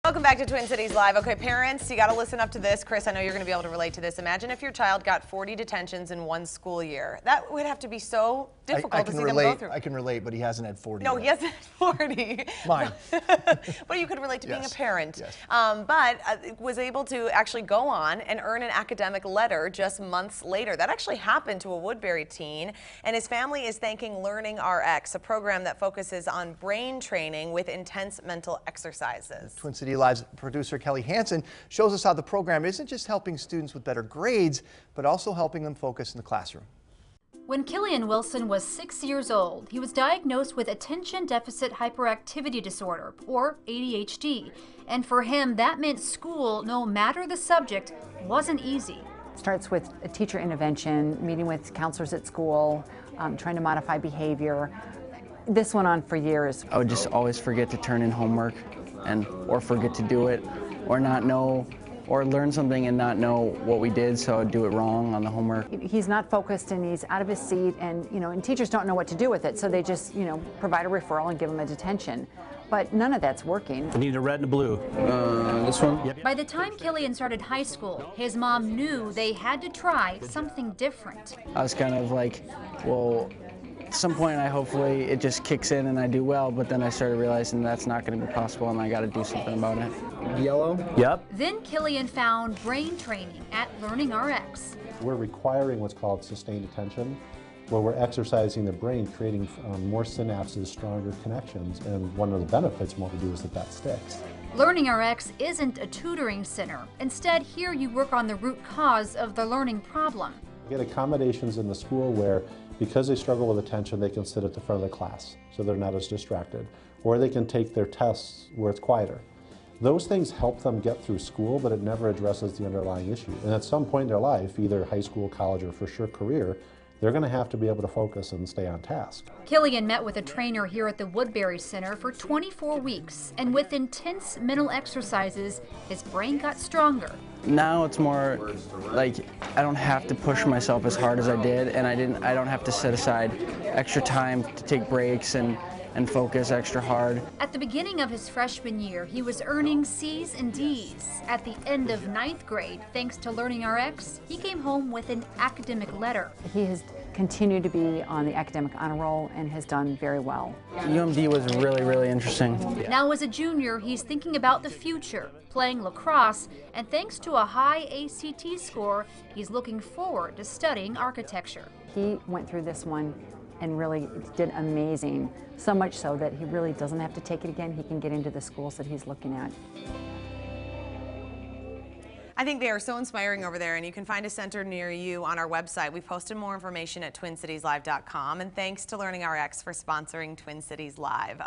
Welcome back to Twin Cities Live. Okay, parents, you got to listen up to this. Chris, I know you're going to be able to relate to this. Imagine if your child got 40 detentions in one school year. That would have to be so difficult to see them go through. I can relate, but he hasn't had 40 No, yet. he hasn't had 40. Mine. But you could relate to being a parent. Yes. But was able to actually go on and earn an academic letter just months later. That actually happened to a Woodbury teen, and his family is thanking LearningRx, a program that focuses on brain training with intense mental exercises. Twin City Live's producer Kelly Hansen shows us how the program isn't just helping students with better grades, but also helping them focus in the classroom. When Killian Wilson was 6 years old, he was diagnosed with attention deficit hyperactivity disorder, or ADHD. And for him, that meant school, no matter the subject, wasn't easy. It starts with a teacher intervention, meeting with counselors at school, trying to modify behavior. This went on for years. I would just always forget to turn in homework or forget to do it, or not know, or learn something and not know what we did, so I'd do it wrong on the homework. He's not focused and he's out of his seat, and and teachers don't know what to do with it, so they just provide a referral and give him a detention. But none of that's working. I need a red and a blue. This one? Yep. By the time Killian started high school, his mom knew they had to try something different. I was kind of like, well, at some point hopefully it just kicks in and I do well, but then I started realizing that's not going to be possible and I got to do something about it. Yellow? Yep. Then Killian found brain training at LearningRx. We're requiring what's called sustained attention, where we're exercising the brain, creating more synapses, stronger connections, and one of the benefits from what we do is that sticks. LearningRx isn't a tutoring center. Instead, here you work on the root cause of the learning problem. We get accommodations in the school where, because they struggle with attention, they can sit at the front of the class so they're not as distracted, or they can take their tests where it's quieter. Those things help them get through school, but it never addresses the underlying issue. And at some point in their life, either high school, college, or for sure career, they're going to have to be able to focus and stay on task. Killian met with a trainer here at the Woodbury Center for 24 weeks, and with intense mental exercises, his brain got stronger. Now it's more like I don't have to push myself as hard as I did, and I don't have to set aside extra time to take breaks and focus extra hard. At the beginning of his freshman year, he was earning C's and D's. At the end of 9th grade, thanks to LearningRx, he came home with an academic letter. He has continued to be on the academic honor roll and has done very well. UMD was really, really interesting. Now as a junior, he's thinking about the future, playing lacrosse, and thanks to a high ACT score, he's looking forward to studying architecture. He went through this one and really did amazing, so much so that he really doesn't have to take it again. He can get into the schools that he's looking at. I think they are so inspiring over there, and you can find a center near you on our website. We've posted more information at twincitieslive.com, and thanks to LearningRx for sponsoring Twin Cities Live.